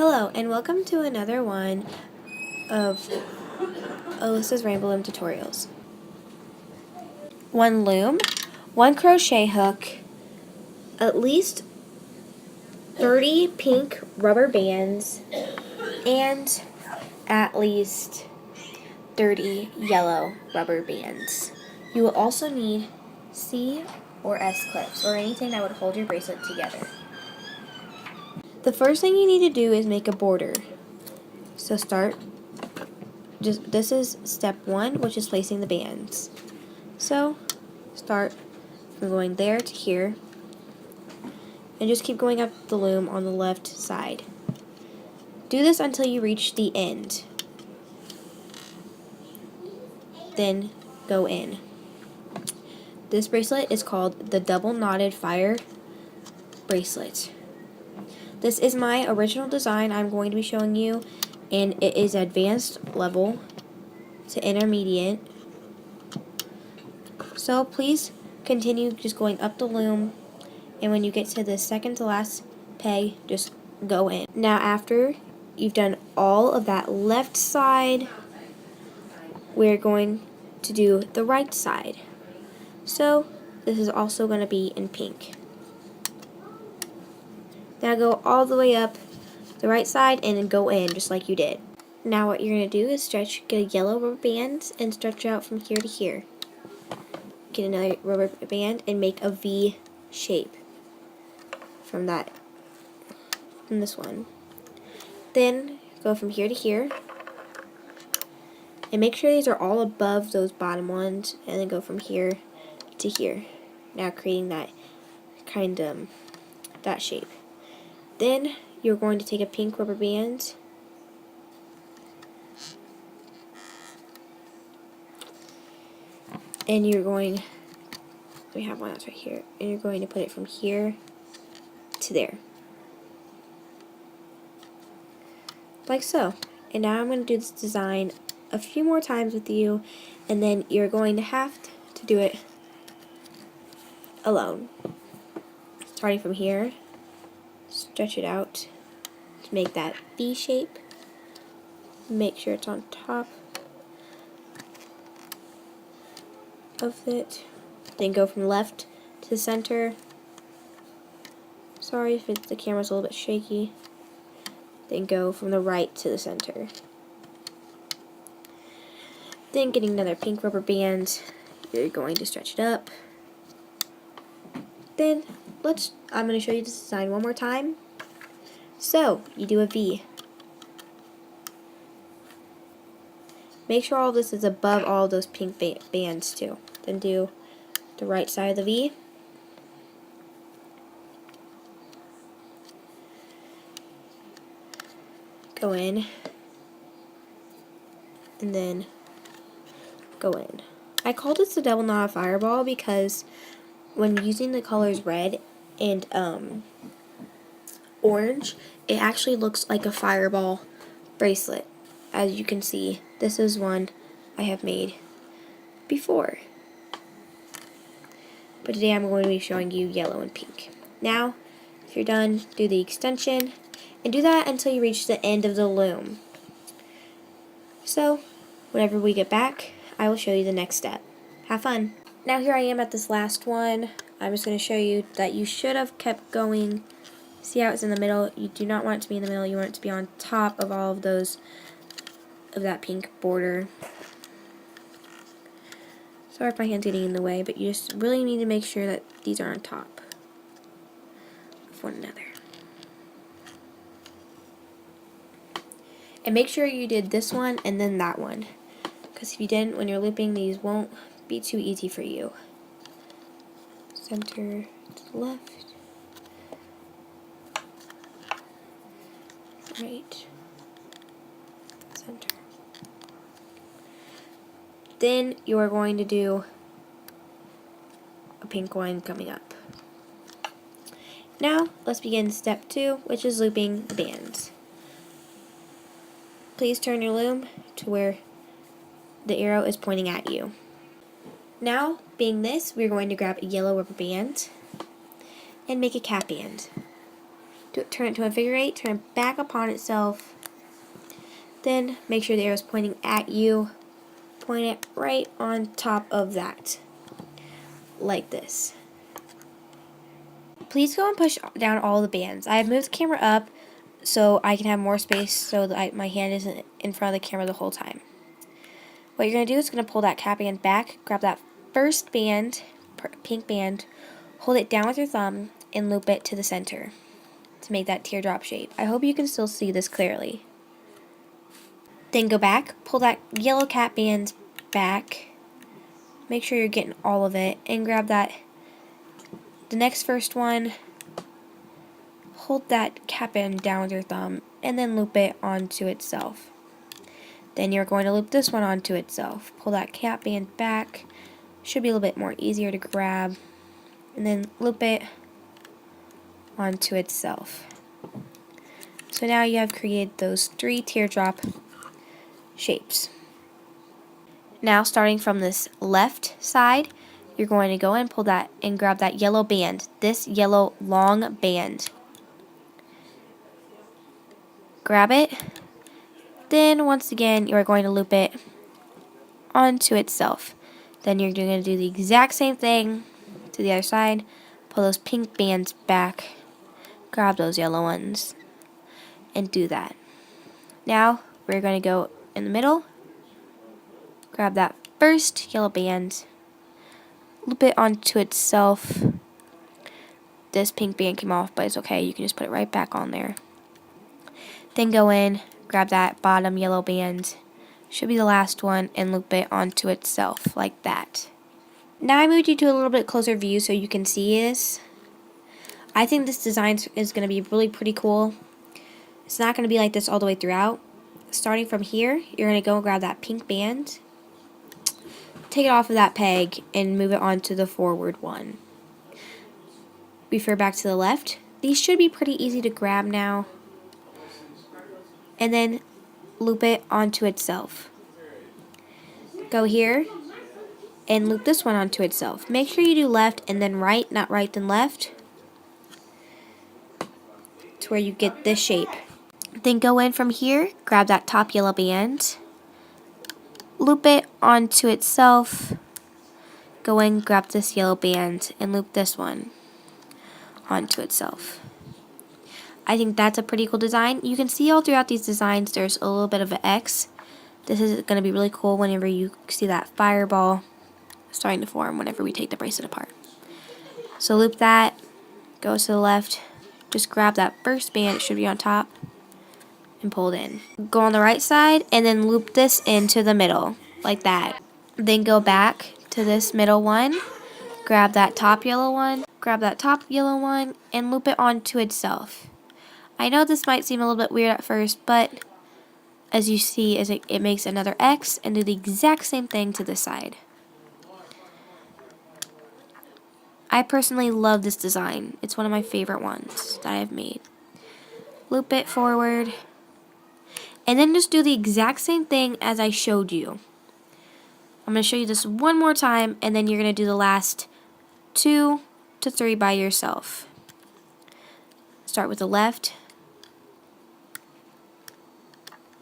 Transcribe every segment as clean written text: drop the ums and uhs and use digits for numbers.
Hello, and welcome to another one of Alyssa's Rainbow Loom tutorials. One loom, one crochet hook, at least 30 pink rubber bands, and at least 30 yellow rubber bands. You will also need C or S clips, or anything that would hold your bracelet together. The first thing you need to do is make a border. So this is step 1, which is placing the bands. So start from going there to here, and just keep going up the loom on the left side. Do this until you reach the end. Then go in. This bracelet is called the double knotted fire bracelet. This is my original design I'm going to be showing you, and it is advanced level to intermediate. So please continue just going up the loom, and when you get to the second to last peg, just go in. Now after you've done all of that left side, we're going to do the right side. So this is also going to be in pink. Now go all the way up the right side and then go in just like you did. Now what you're going to do is get a yellow rubber band and stretch out from here to here. Get another rubber band and make a V shape from this one. Then go from here to here and make sure these are all above those bottom ones, and then go from here to here. Now creating that that shape. Then you're going to take a pink rubber band and you're going, we have one that's right here, and you're going to put it from here to there. Like so. And now I'm going to do this design a few more times with you, and then you're going to have to do it alone. Starting from here, stretch it out to make that V shape. Make sure it's on top of it. Then go from left to the center. Sorry if the camera's a little bit shaky. Then go from the right to the center. Then getting another pink rubber band, you're going to stretch it up. Then I'm going to show you this design one more time. So you do a V. Make sure all of this is above all of those pink bands too. Then do the right side of the V. Go in. And then go in. I called this the double knot fireball because when using the colors red and orange, it actually looks like a fireball bracelet. As you can see, this is one I have made before. But today I'm going to be showing you yellow and pink. Now, if you're done, do the extension, and do that until you reach the end of the loom. So, whenever we get back, I will show you the next step. Have fun! Now here I am at this last one. I'm just going to show you that you should have kept going. See how it's in the middle? You do not want it to be in the middle. You want it to be on top of all of those, of that pink border. Sorry if my hand's getting in the way, but you just really need to make sure that these are on top of one another. And make sure you did this one and then that one, because if you didn't, when you're looping, these won't be too easy for you. Center to the left, right, center. Then you are going to do a pink one coming up. Now let's begin step 2, which is looping the bands. Please turn your loom to where the arrow is pointing at you. Now, being this, we're going to grab a yellow rubber band and make a cap band. turn it to a figure 8, turn it back upon itself. Then make sure the arrow is pointing at you. Point it right on top of that, like this. Please go and push down all the bands. I have moved the camera up so I can have more space so that my hand isn't in front of the camera the whole time. What you're going to do is going to pull that cap band back, grab that first band, pink band, hold it down with your thumb, and loop it to the center to make that teardrop shape. I hope you can still see this clearly. Then go back, pull that yellow cap band back, make sure you're getting all of it, and grab the next first one, hold that cap band down with your thumb, and then loop it onto itself. Then you're going to loop this one onto itself. Pull that cap band back, should be a little bit more easier to grab, and then loop it onto itself. So now you have created those 3 teardrop shapes. Now starting from this left side, you're going to go and pull that and grab that yellow band, this yellow long band. Grab it. Then once again you are going to loop it onto itself. Then you're going to do the exact same thing to the other side. Pull those pink bands back, grab those yellow ones, and do that. Now we're going to go in the middle, grab that first yellow band, loop it onto itself. This pink band came off, but it's okay, you can just put it right back on there. Then go in, grab that bottom yellow band, should be the last one, and loop it onto itself like that. Now I moved you to a little bit closer view so you can see this. I think this design is going to be really pretty cool. It's not going to be like this all the way throughout. Starting from here, you're going to go and grab that pink band, take it off of that peg, and move it onto the forward one. Refer back to the left. These should be pretty easy to grab now. And then loop it onto itself. Go here and loop this one onto itself. Make sure you do left and then right, not right then left, to where you get this shape. Then go in from here, grab that top yellow band, loop it onto itself, go in, grab this yellow band, and loop this one onto itself. I think that's a pretty cool design. You can see all throughout these designs there's a little bit of an X. This is going to be really cool whenever you see that fireball starting to form whenever we take the bracelet apart. So loop that, go to the left, just grab that first band, it should be on top, and pull it in. Go on the right side and then loop this into the middle, like that. Then go back to this middle one, grab that top yellow one, and loop it onto itself. I know this might seem a little bit weird at first, but as you see, it makes another X, and do the exact same thing to this side. I personally love this design. It's one of my favorite ones that I've made. Loop it forward, and then just do the exact same thing as I showed you. I'm going to show you this one more time, and then you're going to do the last 2 to 3 by yourself. Start with the left,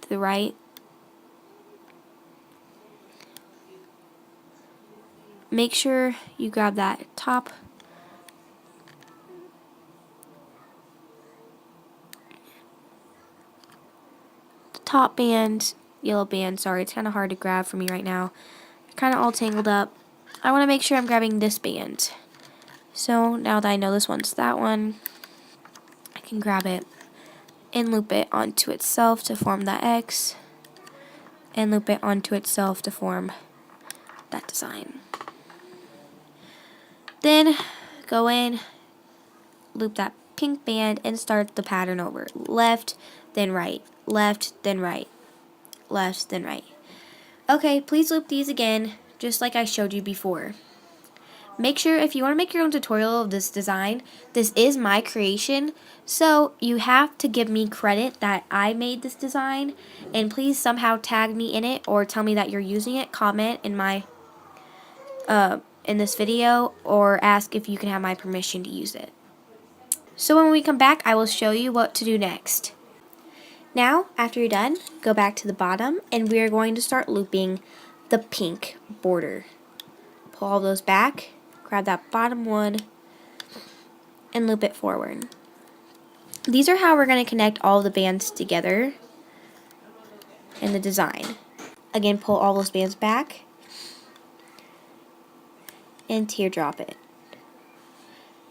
to the right, make sure you grab that top band, yellow band, sorry, it's kind of hard to grab for me right now. Kind of all tangled up. I want to make sure I'm grabbing this band. So now that I know this one's that one, I can grab it and loop it onto itself to form that X, and loop it onto itself to form that design. Then go in, loop that pink band, and start the pattern over. Left, then right, left, then right, left, then right. Okay, please loop these again, just like I showed you before. Make sure, if you want to make your own tutorial of this design, this is my creation, so you have to give me credit that I made this design, and please somehow tag me in it or tell me that you're using it. Comment in my in this video, or ask if you can have my permission to use it. So when we come back, I will show you what to do next. Now, after you're done, go back to the bottom and we are going to start looping the pink border. Pull all those back, grab that bottom one, and loop it forward. These are how we're going to connect all the bands together in the design. Again, pull all those bands back and teardrop it.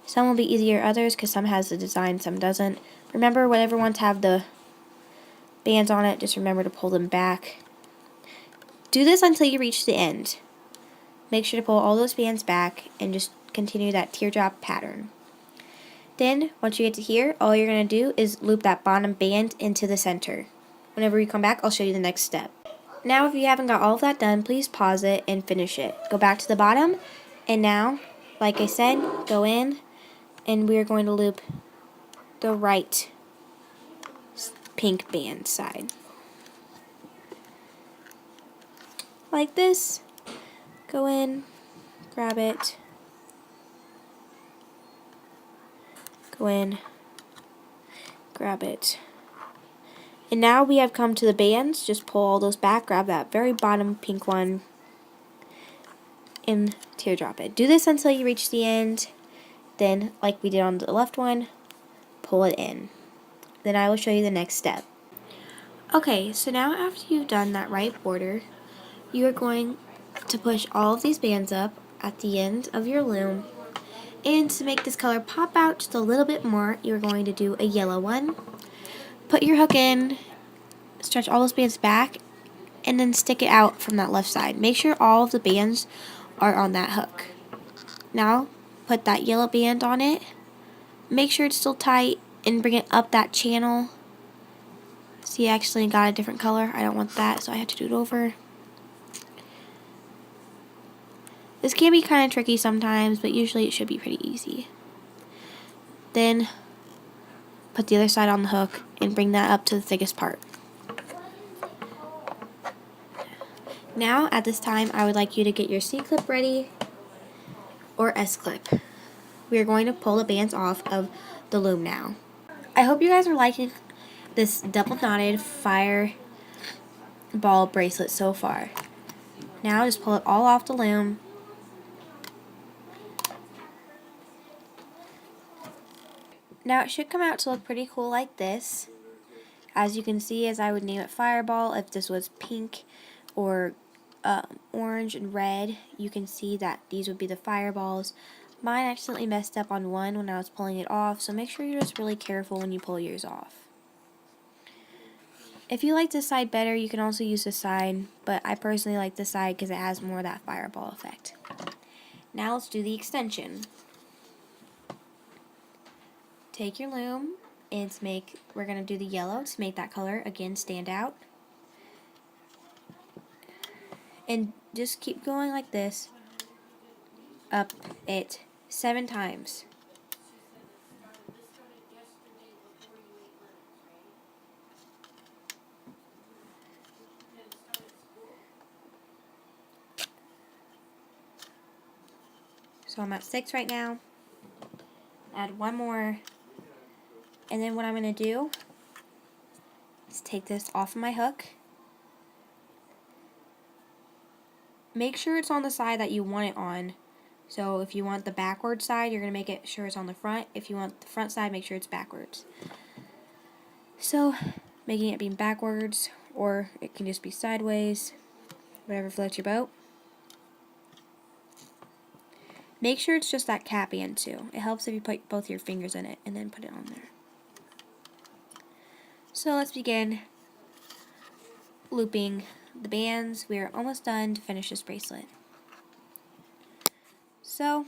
Some will be easier others because some has the design, some doesn't. Remember, whatever ones have the bands on it, just remember to pull them back. Do this until you reach the end. Make sure to pull all those bands back and just continue that teardrop pattern. Then, once you get to here, all you're going to do is loop that bottom band into the center. Whenever you come back, I'll show you the next step. Now, if you haven't got all of that done, please pause it and finish it. Go back to the bottom, and now, like I said, go in, and we're going to loop the right pink band side. Like this. Go in, grab it, go in, grab it. And now we have come to the bands. Just pull all those back, grab that very bottom pink one, and teardrop it. Do this until you reach the end. Then, like we did on the left one, pull it in. Then I will show you the next step. Okay, so now after you've done that right border, you are going to push all of these bands up at the end of your loom. And to make this color pop out just a little bit more, you're going to do a yellow one. Put your hook in, stretch all those bands back, and then stick it out from that left side. Make sure all of the bands are on that hook. Now, put that yellow band on it. Make sure it's still tight and bring it up that channel. See, I actually got a different color. I don't want that, so I have to do it over. This can be kind of tricky sometimes, but usually it should be pretty easy. Then, put the other side on the hook and bring that up to the thickest part. Now, at this time, I would like you to get your C-clip ready, or S-clip. We are going to pull the bands off of the loom now. I hope you guys are liking this double knotted fireball bracelet so far. Now, just pull it all off the loom. Now it should come out to look pretty cool like this. As you can see, as I would name it Fireball, if this was pink or orange and red, you can see that these would be the fireballs. Mine accidentally messed up on one when I was pulling it off, so make sure you're just really careful when you pull yours off. If you like this side better, you can also use this side, but I personally like this side because it has more of that fireball effect. Now let's do the extension. Take your loom and we're going to do the yellow to make that color again stand out. And just keep going like this up it 7 times. So I'm at 6 right now. Add one more. And then what I'm going to do is take this off of my hook. Make sure it's on the side that you want it on. So if you want the backward side, you're going to make it sure it's on the front. If you want the front side, make sure it's backwards. So making it being backwards, or it can just be sideways, whatever floats your boat. Make sure it's just that cap band too. It helps if you put both your fingers in it and then put it on there. So let's begin looping the bands. We are almost done to finish this bracelet. So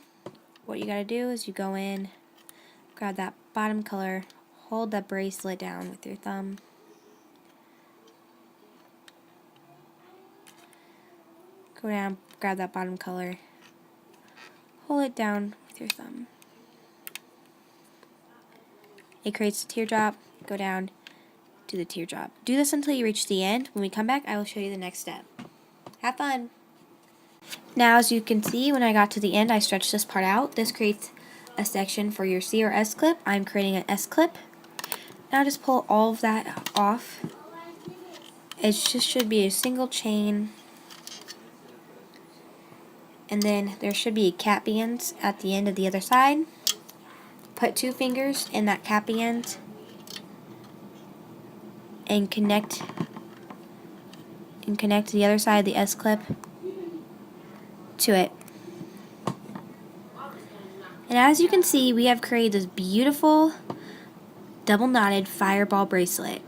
what you gotta do is you go in, grab that bottom color, hold that bracelet down with your thumb. Go down, grab that bottom color, hold it down with your thumb. It creates a teardrop, go down, do the teardrop. Do this until you reach the end. When we come back, I will show you the next step. Have fun! Now, as you can see, when I got to the end, I stretched this part out. This creates a section for your C or S clip. I'm creating an S clip. Now just pull all of that off. It just should be a single chain. And then there should be cap bands at the end of the other side. Put 2 fingers in that cap band and connect the other side of the S clip to it. And as you can see, we have created this beautiful double knotted fireball bracelet.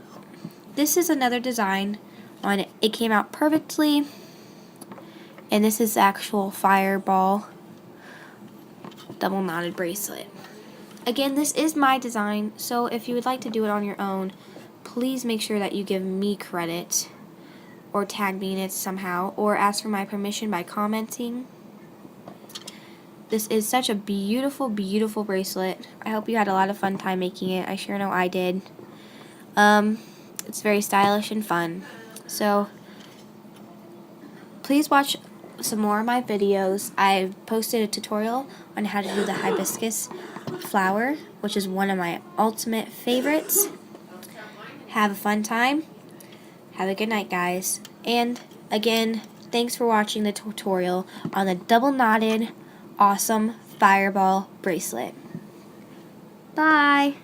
This is another design on it. It came out perfectly, and this is the actual fireball double knotted bracelet. Again, this is my design, so if you would like to do it on your own, please make sure that you give me credit or tag me in it somehow, or ask for my permission by commenting. This is such a beautiful, beautiful bracelet. I hope you had a lot of fun time making it. I sure know I did. It's very stylish and fun. So please watch some more of my videos. I've posted a tutorial on how to do the hibiscus flower, which is one of my ultimate favorites. Have a fun time. Have a good night, guys. And again, thanks for watching the tutorial on the double knotted awesome fireball bracelet. Bye.